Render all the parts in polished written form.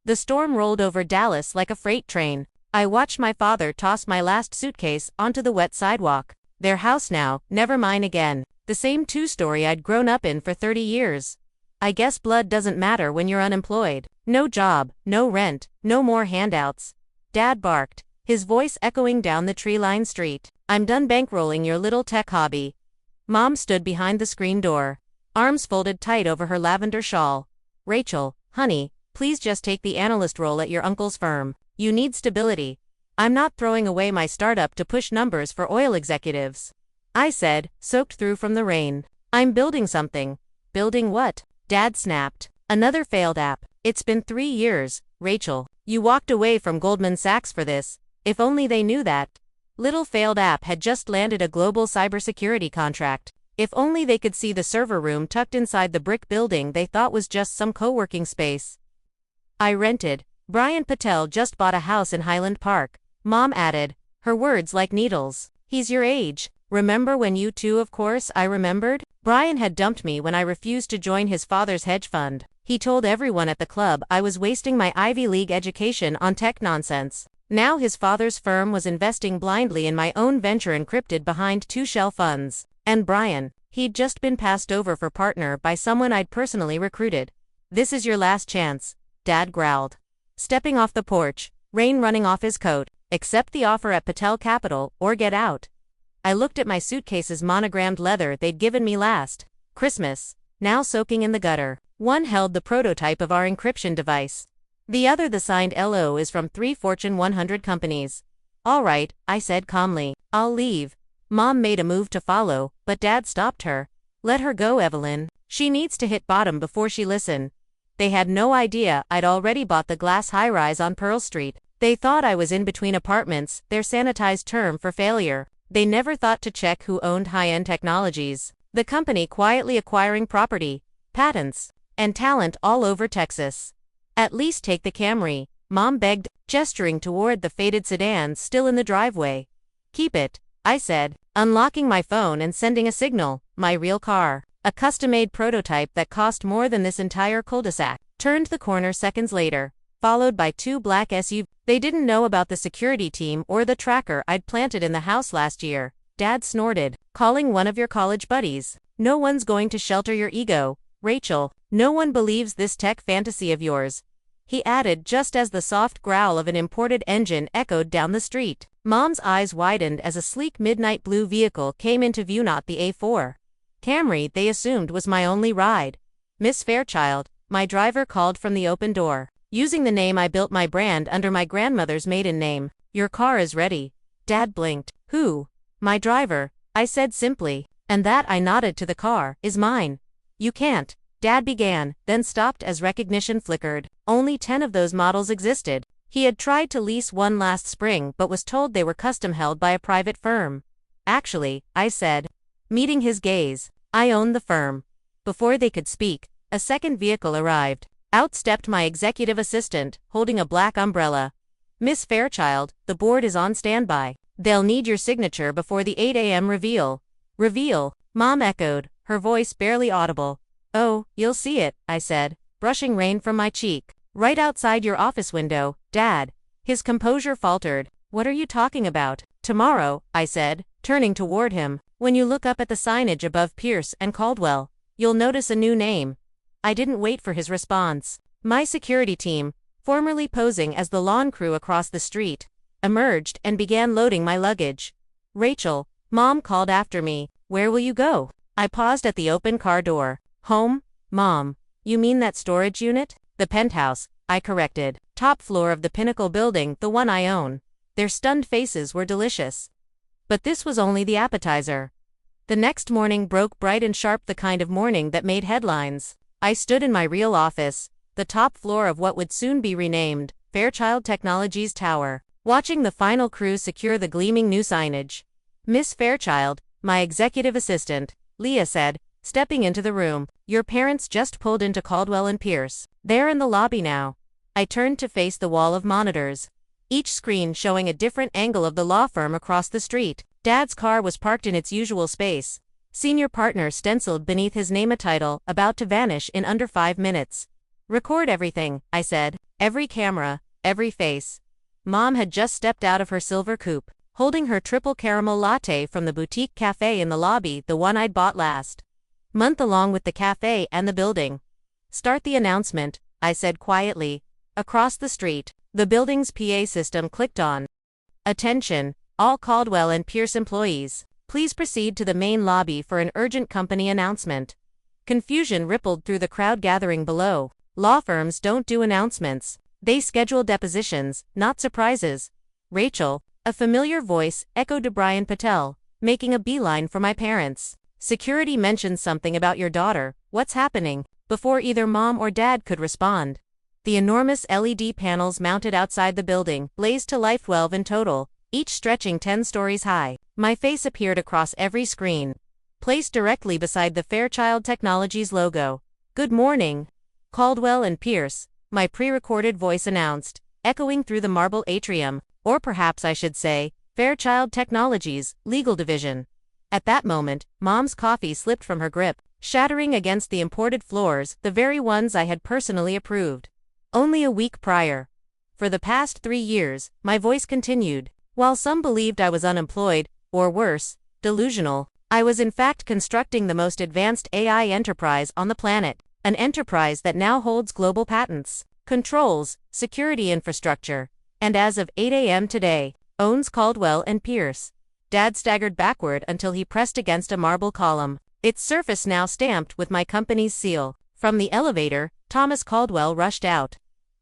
The storm rolled over Dallas like a freight train. I watched my father toss my last suitcase onto the wet sidewalk. Their house now, never mine again. The same two-story I'd grown up in for 30 years. I guess blood doesn't matter when you're unemployed. No job, no rent, no more handouts. Dad barked, his voice echoing down the tree-lined street. I'm done bankrolling your little tech hobby. Mom stood behind the screen door, arms folded tight over her lavender shawl. Rachel, honey, please just take the analyst role at your uncle's firm. You need stability. I'm not throwing away my startup to push numbers for oil executives, I said, soaked through from the rain. I'm building something. Building what? Dad snapped. Another failed app. It's been 3 years, Rachel. You walked away from Goldman Sachs for this. If only they knew that. Little failed app had just landed a global cybersecurity contract. If only they could see the server room tucked inside the brick building they thought was just some co-working space I rented. Brian Patel just bought a house in Highland Park, Mom added, her words like needles. He's your age. Remember when you two? Of course I remembered. Brian had dumped me when I refused to join his father's hedge fund. He told everyone at the club I was wasting my Ivy League education on tech nonsense. Now his father's firm was investing blindly in my own venture encrypted behind 2 shell funds. And Brian, he'd just been passed over for partner by someone I'd personally recruited. This is your last chance, Dad growled, stepping off the porch, rain running off his coat. Accept the offer at Patel Capital, or get out. I looked at my suitcase's monogrammed leather they'd given me last Christmas, now soaking in the gutter. One held the prototype of our encryption device. The other the signed LO is from 3 Fortune 100 companies. All right, I said calmly. I'll leave. Mom made a move to follow, but Dad stopped her. Let her go, Evelyn. She needs to hit bottom before she listen. They had no idea I'd already bought the glass high-rise on Pearl Street. They thought I was in between apartments, their sanitized term for failure. They never thought to check who owned high-end technologies. The company quietly acquiring property, patents, and talent all over Texas. At least take the Camry, Mom begged, gesturing toward the faded sedan still in the driveway. Keep it, I said, unlocking my phone and sending a signal. My real car, a custom-made prototype that cost more than this entire cul-de-sac, turned the corner seconds later, followed by 2 black SUVs. They didn't know about the security team or the tracker I'd planted in the house last year. Dad snorted, calling one of your college buddies. No one's going to shelter your ego, Rachel. No one believes this tech fantasy of yours, he added just as the soft growl of an imported engine echoed down the street. Mom's eyes widened as a sleek midnight blue vehicle came into view, not the A4 Camry they assumed was my only ride. Miss Fairchild, my driver called from the open door, using the name I built my brand under my grandmother's maiden name. Your car is ready. Dad blinked. Who? My driver, I said simply, and that, I nodded to the car, is mine. You can't. Dad began, then stopped as recognition flickered. Only 10 of those models existed. He had tried to lease one last spring but was told they were custom held by a private firm. Actually, I said, meeting his gaze, I own the firm. Before they could speak, a second vehicle arrived. Out stepped my executive assistant, holding a black umbrella. Miss Fairchild, the board is on standby. They'll need your signature before the 8 a.m. reveal. Reveal, Mom echoed, her voice barely audible. Oh, you'll see it, I said, brushing rain from my cheek. Right outside your office window, Dad. His composure faltered. What are you talking about? Tomorrow, I said, turning toward him. When you look up at the signage above Pierce and Caldwell, you'll notice a new name. I didn't wait for his response. My security team, formerly posing as the lawn crew across the street, emerged and began loading my luggage. Rachel, Mom called after me. Where will you go? I paused at the open car door. Home? Mom, you mean that storage unit? The penthouse, I corrected. Top floor of the Pinnacle building, the one I own. Their stunned faces were delicious. But this was only the appetizer. The next morning broke bright and sharp, the kind of morning that made headlines. I stood in my real office, the top floor of what would soon be renamed Fairchild Technologies Tower, watching the final crew secure the gleaming new signage. Miss Fairchild, my executive assistant, Leah said, stepping into the room, your parents just pulled into Caldwell and Pierce. They're in the lobby now. I turned to face the wall of monitors, each screen showing a different angle of the law firm across the street. Dad's car was parked in its usual space. Senior partner stenciled beneath his name, a title about to vanish in under 5 minutes. Record everything, I said. Every camera, every face. Mom had just stepped out of her silver coupe, holding her triple caramel latte from the boutique cafe in the lobby, the one I'd bought last month along with the cafe and the building. Start the announcement, I said quietly. Across the street, the building's PA system clicked on. Attention, all Caldwell and Pierce employees. Please proceed to the main lobby for an urgent company announcement. Confusion rippled through the crowd gathering below. Law firms don't do announcements. They schedule depositions, not surprises. Rachel, a familiar voice, echoed to Brian Patel, making a beeline for my parents. Security mentioned something about your daughter. What's happening? Before either mom or dad could respond. The enormous LED panels mounted outside the building blazed to life, 12 in total, each stretching 10 stories high. My face appeared across every screen, placed directly beside the Fairchild Technologies logo. Good morning, Caldwell and Pierce, my pre-recorded voice announced, echoing through the marble atrium, or perhaps I should say, Fairchild Technologies, Legal Division. At that moment, Mom's coffee slipped from her grip, shattering against the imported floors, the very ones I had personally approved. Only a week prior. For the past 3 years, my voice continued. While some believed I was unemployed, or worse, delusional, I was in fact constructing the most advanced AI enterprise on the planet, an enterprise that now holds global patents, controls, security infrastructure, and as of 8 a.m. today, owns Caldwell and Pierce. Dad staggered backward until he pressed against a marble column, its surface now stamped with my company's seal. From the elevator, Thomas Caldwell rushed out,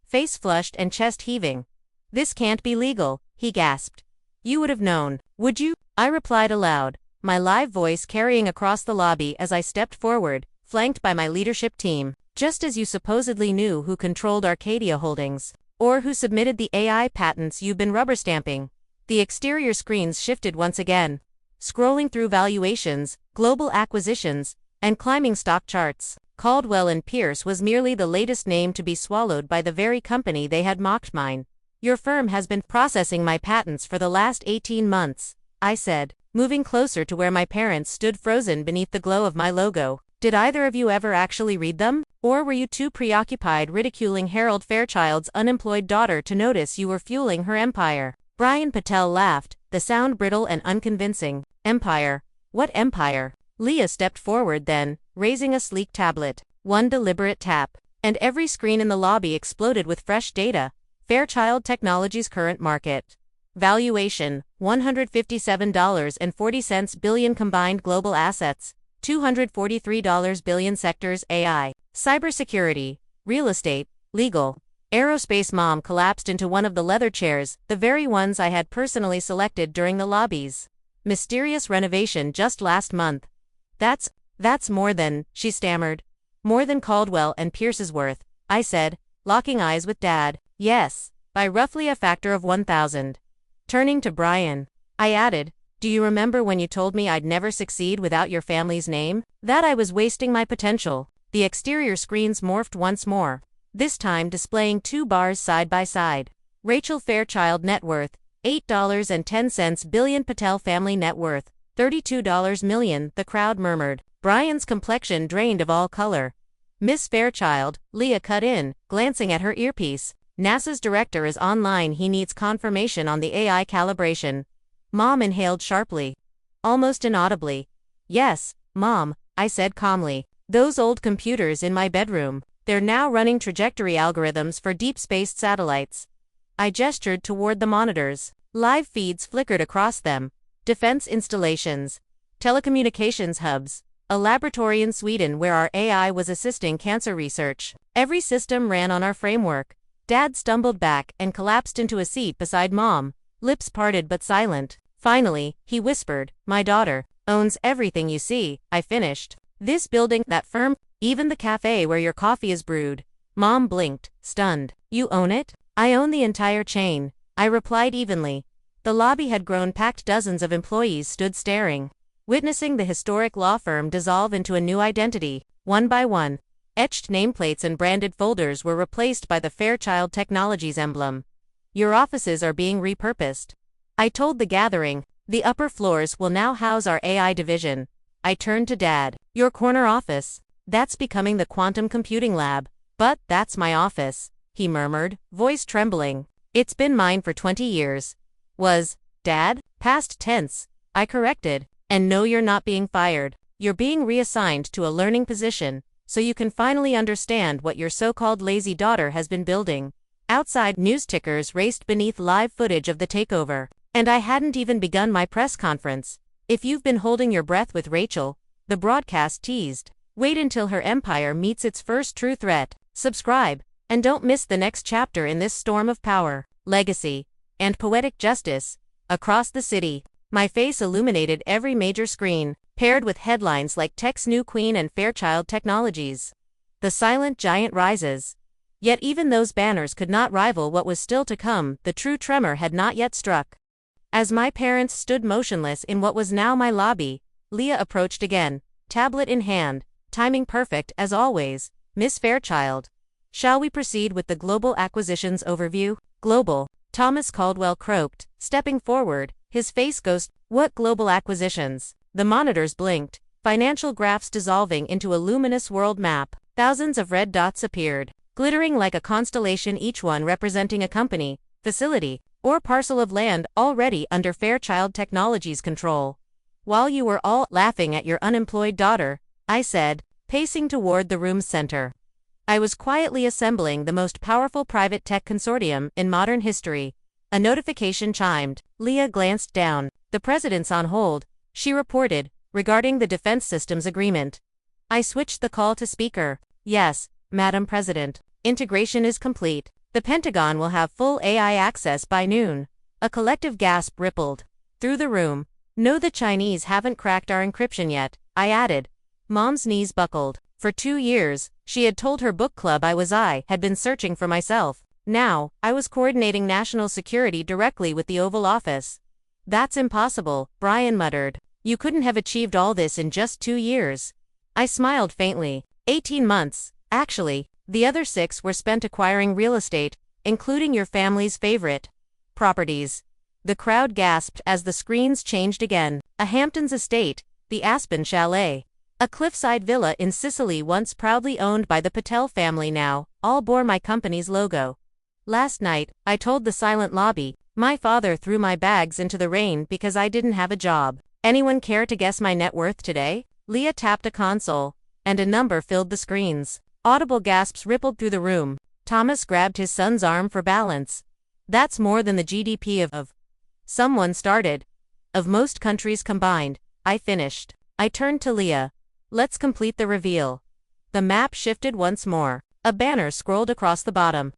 face flushed and chest heaving. This can't be legal, he gasped. You would have known, would you? I replied aloud, my live voice carrying across the lobby as I stepped forward, flanked by my leadership team. Just as you supposedly knew who controlled Arcadia Holdings, or who submitted the AI patents you've been rubber stamping. The exterior screens shifted once again, scrolling through valuations, global acquisitions, and climbing stock charts. Caldwell and Pierce was merely the latest name to be swallowed by the very company they had mocked mine. Your firm has been processing my patents for the last 18 months, I said, moving closer to where my parents stood frozen beneath the glow of my logo. Did either of you ever actually read them? Or were you too preoccupied ridiculing Harold Fairchild's unemployed daughter to notice you were fueling her empire? Brian Patel laughed, the sound brittle and unconvincing. Empire? What empire? Leah stepped forward then, raising a sleek tablet. One deliberate tap, and every screen in the lobby exploded with fresh data. Fairchild Technologies' current market valuation, $157.40 billion combined global assets, $243 billion sectors AI, cybersecurity, real estate, legal, aerospace. Mom collapsed into one of the leather chairs, the very ones I had personally selected during the lobby's mysterious renovation just last month. That's more than, she stammered. More than Caldwell and Pierce's worth, I said, locking eyes with Dad. Yes, by roughly a factor of 1,000. Turning to Brian, I added, do you remember when you told me I'd never succeed without your family's name? That I was wasting my potential. The exterior screens morphed once more, this time displaying 2 bars side by side. Rachel Fairchild net worth, $8.10 billion. Patel family net worth, $32 million, the crowd murmured. Brian's complexion drained of all color. Miss Fairchild, Leah cut in, glancing at her earpiece. NASA's director is online. He needs confirmation on the AI calibration. Mom inhaled sharply, almost inaudibly. Yes, Mom, I said calmly. Those old computers in my bedroom, they're now running trajectory algorithms for deep-space satellites. I gestured toward the monitors. Live feeds flickered across them. Defense installations, telecommunications hubs, a laboratory in Sweden where our AI was assisting cancer research. Every system ran on our framework. Dad stumbled back and collapsed into a seat beside Mom, lips parted but silent. Finally, he whispered, my daughter owns everything you see. I finished. This building, that firm, even the cafe where your coffee is brewed. Mom blinked, stunned. You own it? I own the entire chain, I replied evenly. The lobby had grown packed. Dozens of employees stood staring, witnessing the historic law firm dissolve into a new identity. One by one, etched nameplates and branded folders were replaced by the Fairchild Technologies emblem. Your offices are being repurposed, I told the gathering. The upper floors will now house our AI division. I turned to Dad. Your corner office, that's becoming the quantum computing lab. But that's my office, he murmured, voice trembling. It's been mine for 20 years. Was, Dad? Past tense, I corrected. And no, you're not being fired. You're being reassigned to a learning position, so you can finally understand what your so-called lazy daughter has been building. Outside, news tickers raced beneath live footage of the takeover. And I hadn't even begun my press conference. If you've been holding your breath with Rachel, the broadcast teased, wait until her empire meets its first true threat. Subscribe, and don't miss the next chapter in this storm of power, legacy, and poetic justice. Across the city, my face illuminated every major screen, paired with headlines like Tech's new queen and Fairchild Technologies. The silent giant rises. Yet even those banners could not rival what was still to come. The true tremor had not yet struck. As my parents stood motionless in what was now my lobby, Leah approached again, tablet in hand, timing perfect as always. Miss Fairchild. Shall we proceed with the global acquisitions overview? Global, Thomas Caldwell croaked, stepping forward, his face ghost. What global acquisitions? The monitors blinked, financial graphs dissolving into a luminous world map. Thousands of red dots appeared, glittering like a constellation, each one representing a company, facility, or parcel of land already under Fairchild Technologies' control. While you were all laughing at your unemployed daughter, I said, pacing toward the room's center. I was quietly assembling the most powerful private tech consortium in modern history. A notification chimed. Leah glanced down. The president's on hold, she reported, regarding the defense systems agreement. I switched the call to speaker. Yes, Madam President. Integration is complete. The Pentagon will have full AI access by noon. A collective gasp rippled through the room. No, the Chinese haven't cracked our encryption yet, I added. Mom's knees buckled. For 2 years, she had told her book club I had been searching for myself. Now, I was coordinating national security directly with the Oval Office. That's impossible, Brian muttered. You couldn't have achieved all this in just 2 years. I smiled faintly. 18 months, actually. The other 6 were spent acquiring real estate, including your family's favorite properties. The crowd gasped as the screens changed again. A Hamptons estate, the Aspen Chalet. A cliffside villa in Sicily once proudly owned by the Patel family now, all bore my company's logo. Last night, I told the silent lobby, my father threw my bags into the rain because I didn't have a job. Anyone care to guess my net worth today? Leah tapped a console, and a number filled the screens. Audible gasps rippled through the room. Thomas grabbed his son's arm for balance. That's more than the GDP of someone started. Of most countries combined, I finished. I turned to Leah. Let's complete the reveal. The map shifted once more. A banner scrolled across the bottom.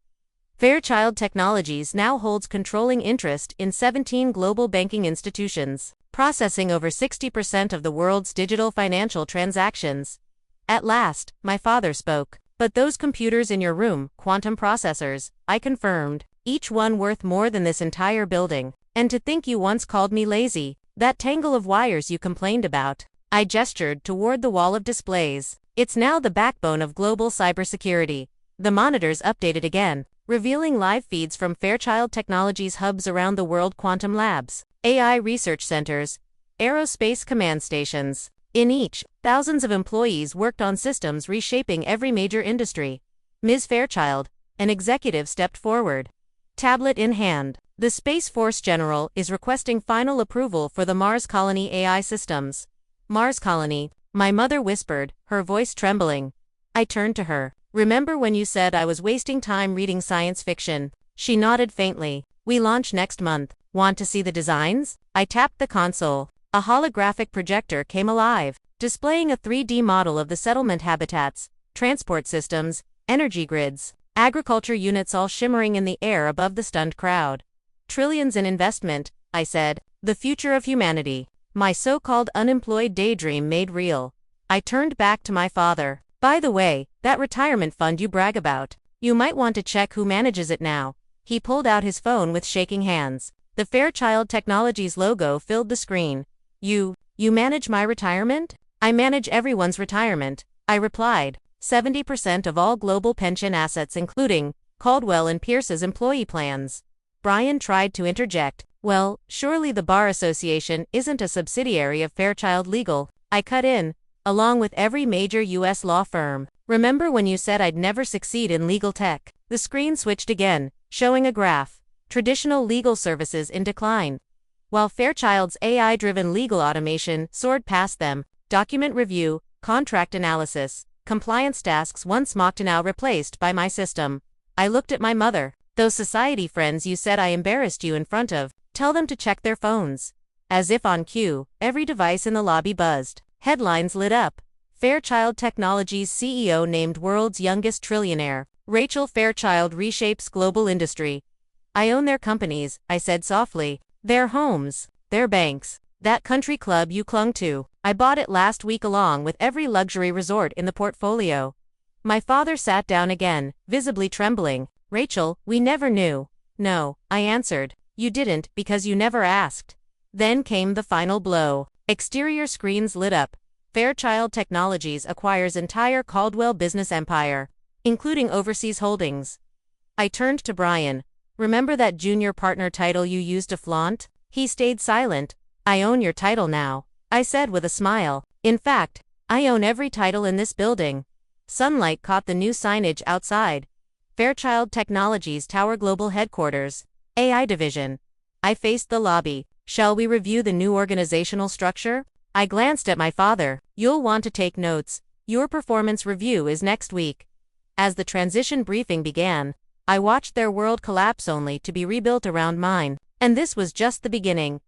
Fairchild Technologies now holds controlling interest in 17 global banking institutions, processing over 60% of the world's digital financial transactions. At last, my father spoke. But those computers in your room, quantum processors, I confirmed, each one worth more than this entire building. And to think you once called me lazy, that tangle of wires you complained about. I gestured toward the wall of displays. It's now the backbone of global cybersecurity. The monitors updated again, revealing live feeds from Fairchild Technologies hubs around the world, quantum labs, AI research centers, aerospace command stations. In each, thousands of employees worked on systems reshaping every major industry. Ms. Fairchild, an executive, stepped forward. Tablet in hand. The Space Force General is requesting final approval for the Mars Colony AI systems. Mars Colony, my mother whispered, her voice trembling. I turned to her. Remember when you said I was wasting time reading science fiction? She nodded faintly. We launch next month. Want to see the designs? I tapped the console. A holographic projector came alive, displaying a 3D model of the settlement habitats, transport systems, energy grids, agriculture units, all shimmering in the air above the stunned crowd. Trillions in investment, I said. The future of humanity. My so-called unemployed daydream made real. I turned back to my father. By the way, that retirement fund you brag about, you might want to check who manages it now. He pulled out his phone with shaking hands. The Fairchild Technologies logo filled the screen. You manage my retirement? I manage everyone's retirement, I replied. 70% of all global pension assets, including Caldwell and Pierce's employee plans. Brian tried to interject. Well, surely the Bar Association isn't a subsidiary of Fairchild Legal, I cut in, along with every major U.S. law firm. Remember when you said I'd never succeed in legal tech? The screen switched again, showing a graph. Traditional legal services in decline. While Fairchild's AI-driven legal automation soared past them, document review, contract analysis, compliance tasks once mocked and now replaced by my system. I looked at my mother. Those society friends you said I embarrassed you in front of, tell them to check their phones. As if on cue, every device in the lobby buzzed. Headlines lit up. Fairchild Technologies CEO named world's youngest trillionaire. Rachel Fairchild reshapes global industry. I own their companies, I said softly. Their homes, their banks, that country club you clung to. I bought it last week along with every luxury resort in the portfolio. My father sat down again, visibly trembling. Rachel, we never knew. No, I answered. You didn't, because you never asked. Then came the final blow. Exterior screens lit up. Fairchild Technologies acquires entire Caldwell business empire, including overseas holdings. I turned to Brian. Remember that junior partner title you used to flaunt? He stayed silent. I own your title now, I said with a smile. In fact, I own every title in this building. Sunlight caught the new signage outside. Fairchild Technologies Tower Global Headquarters, AI Division. I faced the lobby. Shall we review the new organizational structure? I glanced at my father. You'll want to take notes. Your performance review is next week. As the transition briefing began, I watched their world collapse only to be rebuilt around mine. And this was just the beginning.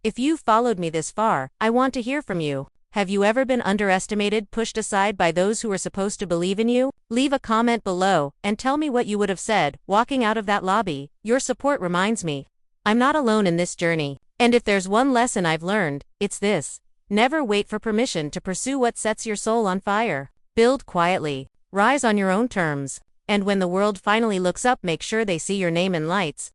If you've followed me this far, I want to hear from you. Have you ever been underestimated, pushed aside by those who were supposed to believe in you? Leave a comment below and tell me what you would have said walking out of that lobby. Your support reminds me I'm not alone in this journey. And if there's one lesson I've learned, it's this. Never wait for permission to pursue what sets your soul on fire. Build quietly. Rise on your own terms. And when the world finally looks up, make sure they see your name in lights.